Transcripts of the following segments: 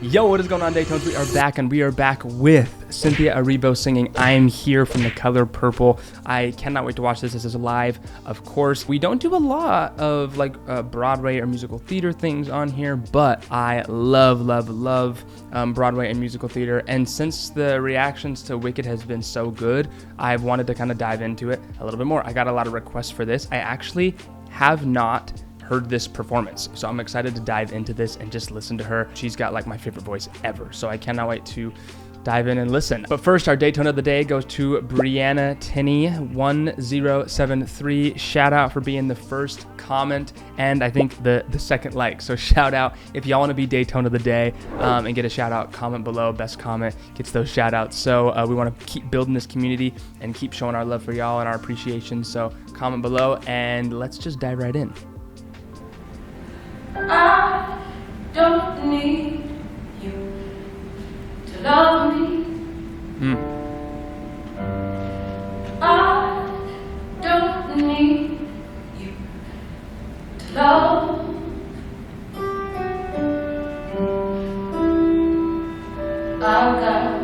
Yo, what is going on, Daytones? We are back, and we are back with Cynthia Erivo singing I'm Here from The Color Purple. I cannot wait to watch this. This is live, of course. We don't do a lot of Broadway or musical theater things on here, but I love Broadway and musical theater. And since the reactions to Wicked has been so good, I've wanted to kind of dive into it a little bit more. I got a lot of requests for this. I actually have not heard this performance, so I'm excited to dive into this and just listen to her. She's got like my favorite voice ever, so I cannot wait to dive in and listen. But first, our Daytona of the day goes to Brianna Tinney 1073. Shout out for being the first comment and I think the second like. So shout out if y'all want to be Daytona of the day and get a shout out. Comment below. Best comment gets those shout outs. So we want to keep building this community and keep showing our love for y'all and our appreciation. So comment below and let's just dive right in. I don't need you to love me. I don't need you to love. I've got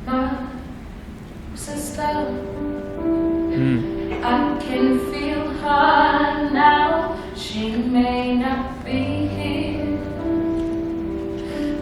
my sister. I can feel her now. She may not be here,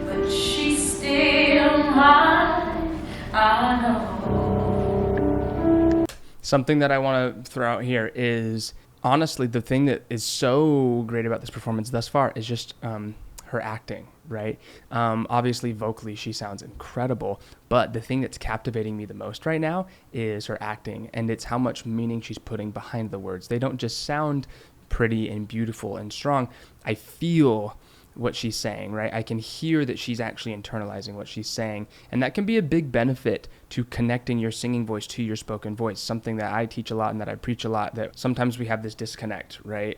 but she's still mine. I know. Something that I want to throw out here is, honestly, the thing that is so great about this performance thus far is just her acting, right? Obviously, vocally, she sounds incredible, but the thing that's captivating me the most right now is her acting, and it's how much meaning she's putting behind the words. They don't just sound pretty and beautiful and strong. I feel what she's saying, right? I can hear that she's actually internalizing what she's saying, and that can be a big benefit to connecting your singing voice to your spoken voice, something that I teach a lot and that I preach a lot, that sometimes we have this disconnect, right?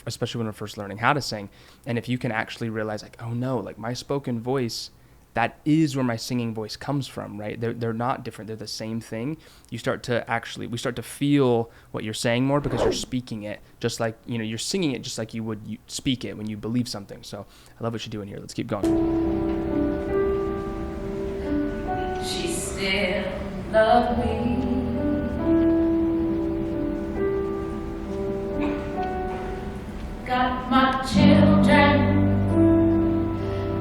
Especially when we're first learning how to sing. And if you can actually realize, like, oh no, like my spoken voice, that is where my singing voice comes from, right? They're not different. They're the same thing. We start to feel what you're saying more because you're speaking it just like, you're singing it just like you would speak it when you believe something. So I love what you're doing here. Let's keep going. She still loves me. Got my children.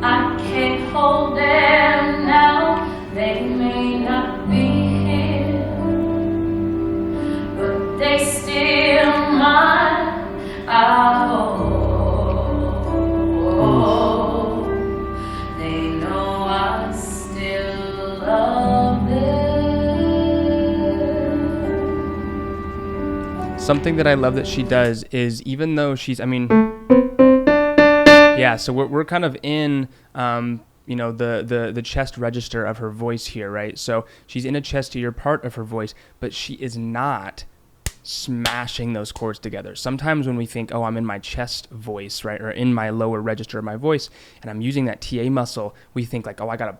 I can't hold them now. They may not be here, but they still mine. I hope they know I still love them. Something that I love that she does is, even though she's, yeah, so we're kind of in, the chest register of her voice here, right? So she's in a chestier part of her voice, but she is not smashing those chords together. Sometimes when we think, oh, I'm in my chest voice, right, or in my lower register of my voice, and I'm using that TA muscle, we think like, oh, I gotta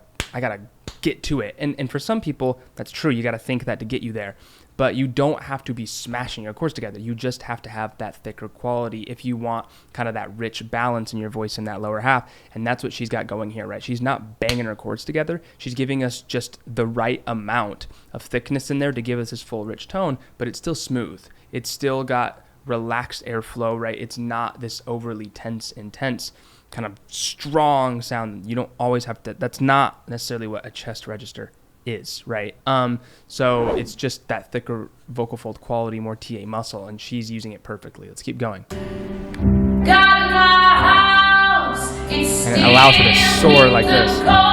get to it. And for some people, that's true. You gotta think that to get you there. But you don't have to be smashing your chords together. You just have to have that thicker quality if you want kind of that rich balance in your voice in that lower half. And that's what she's got going here, right? She's not banging her chords together. She's giving us just the right amount of thickness in there to give us this full rich tone, but it's still smooth. It's still got relaxed airflow, right? It's not this overly tense, intense kind of strong sound. You don't always have to, that's not necessarily what a chest register is, right? So it's just that thicker vocal fold quality, more TA muscle, and she's using it perfectly. Let's keep going. Got my house, it's and it allows her to soar like this. Got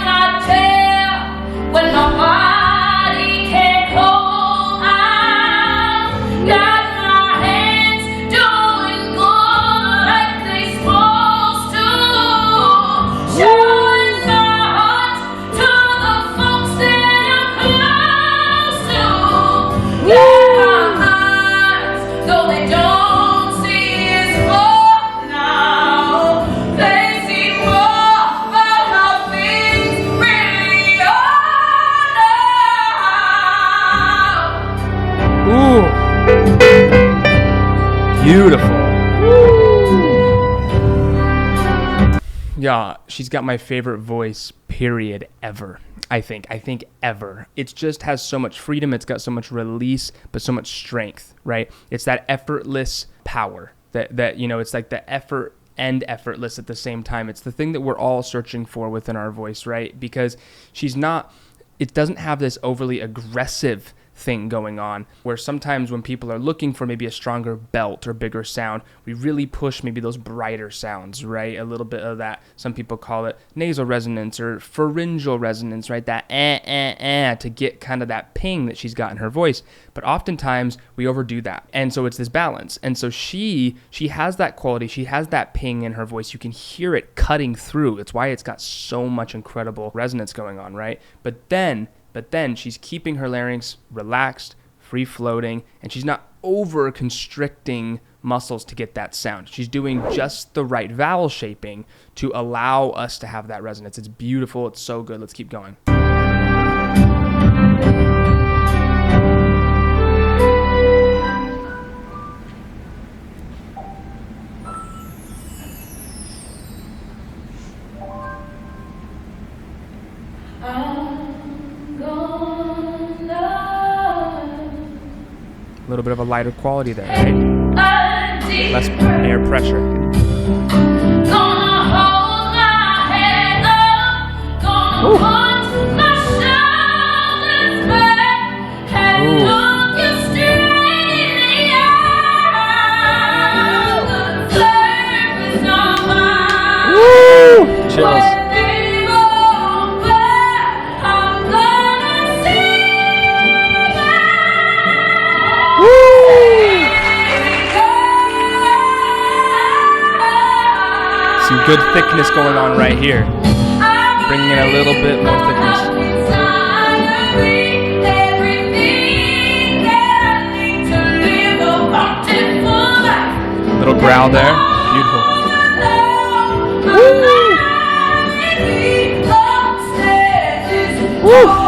my tail when my body can't hold out. Got my hands doing good like they supposed to. Showing my heart to the folks that I'm close to. Yeah, my eyes, though they don't see is for now. Places beautiful. Yeah, she's got my favorite voice, period, ever. I think ever. It just has so much freedom. It's got so much release, but so much strength, right? It's that effortless power that you know, it's like the effort and effortless at the same time. It's the thing that we're all searching for within our voice, right? Because it doesn't have this overly aggressive thing going on, where sometimes when people are looking for maybe a stronger belt or bigger sound, we really push maybe those brighter sounds, right? A little bit of that, some people call it nasal resonance or pharyngeal resonance, right? That to get kind of that ping that she's got in her voice. But oftentimes we overdo that. And so it's this balance. And so she has that quality, she has that ping in her voice. You can hear it cutting through. It's why it's got so much incredible resonance going on, right? But then she's keeping her larynx relaxed, free-floating, and she's not over-constricting muscles to get that sound. She's doing just the right vowel shaping to allow us to have that resonance. It's beautiful. It's so good. Let's keep going. A little bit of a lighter quality there, right? Less air pressure. Ooh. Chills. Some good thickness going on right here. Bringing in a little bit more thickness. Little growl there. Beautiful. Woo! Woo!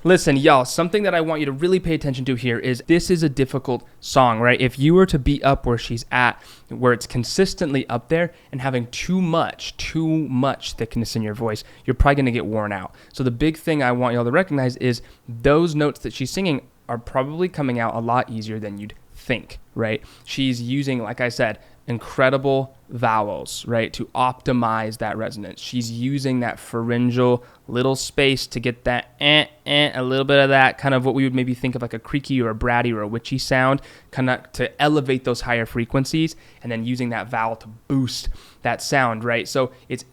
Listen, y'all, something that I want you to really pay attention to here is this is a difficult song, right? If you were to be up where she's at, where it's consistently up there and having too much thickness in your voice, you're probably going to get worn out. So the big thing I want y'all to recognize is those notes that she's singing are probably coming out a lot easier than you'd think, right? She's using, like I said, incredible vowels, right, to optimize that resonance. She's using that pharyngeal little space to get that a little bit of that kind of what we would maybe think of like a creaky or a bratty or a witchy sound, kind of to elevate those higher frequencies, and then using that vowel to boost that sound, right? So it's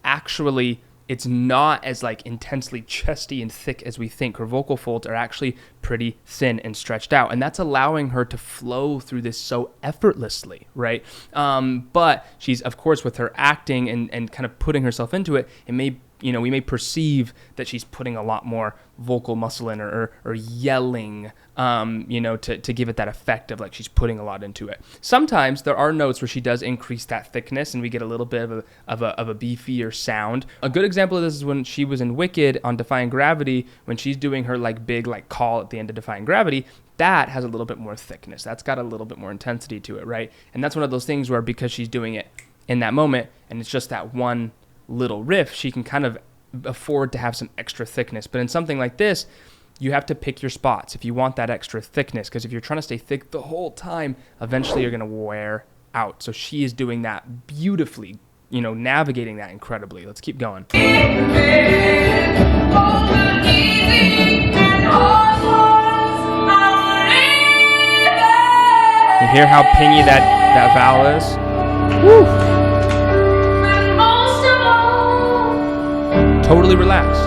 not as like intensely chesty and thick as we think. Her vocal folds are actually pretty thin and stretched out, and that's allowing her to flow through this so effortlessly, right? But she's, of course, with her acting and kind of putting herself into it, we may perceive that she's putting a lot more vocal muscle in her or yelling, to give it that effect of like she's putting a lot into it. Sometimes there are notes where she does increase that thickness and we get a little bit of a beefier sound. A good example of this is when she was in Wicked on Defying Gravity, when she's doing her like big like call at the end of Defying Gravity. That has a little bit more thickness. That's got a little bit more intensity to it, right? And that's one of those things where because she's doing it in that moment and it's just that one little riff, she can kind of afford to have some extra thickness. But in something like this, you have to pick your spots if you want that extra thickness, because if you're trying to stay thick the whole time, eventually you're going to wear out. So she is doing that beautifully, navigating that incredibly. Let's keep going. You hear how pingy that vowel is? Woo! Totally relaxed.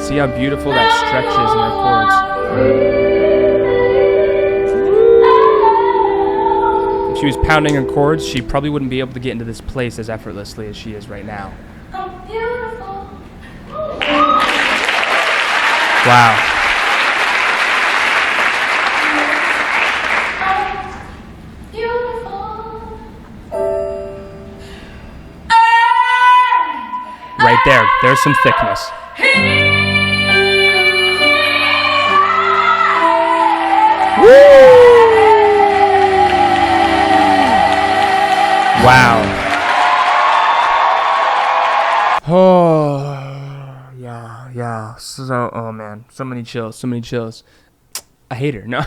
See how beautiful that stretches in her chords. If she was pounding her chords, she probably wouldn't be able to get into this place as effortlessly as she is right now. Wow. Right there. There's some thickness. Woo! Wow. Oh, yeah. So, oh man, so many chills. I hate her. No,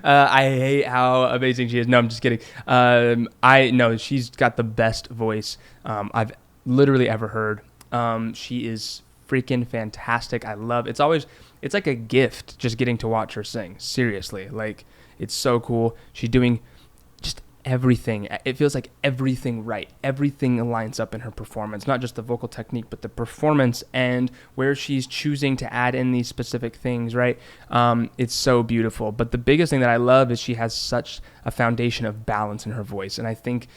I hate how amazing she is. No, I'm just kidding. I know she's got the best voice I've literally ever heard. She is freaking fantastic. I love it's like a gift just getting to watch her sing. Seriously, like it's so cool. She's doing just everything. It feels like everything right. Everything lines up in her performance, not just the vocal technique, but the performance and where she's choosing to add in these specific things, right? It's so beautiful. But the biggest thing that I love is she has such a foundation of balance in her voice. And I think,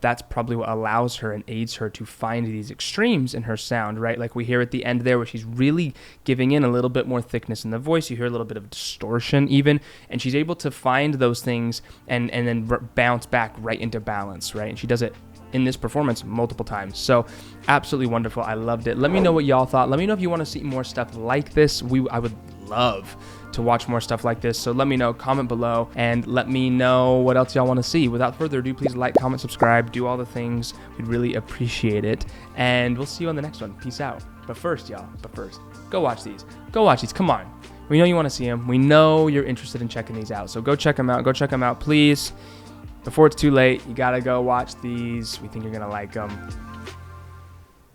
that's probably what allows her and aids her to find these extremes in her sound, right? Like we hear at the end there where she's really giving in a little bit more thickness in the voice. You hear a little bit of distortion even, and she's able to find those things and then bounce back right into balance, right? And she does it in this performance multiple times. So absolutely wonderful. I loved it. Let me know what y'all thought. Let me know if you want to see more stuff like this. I would love to watch more stuff like this. So let me know, comment below, and let me know what else y'all want to see. Without further ado, please like, comment, subscribe, do all the things. We'd really appreciate it. And we'll see you on the next one. Peace out. But first, go watch these. Come on. We know you want to see them. We know you're interested in checking these out. So go check them out, please. Before it's too late, you gotta go watch these. We think you're gonna like them.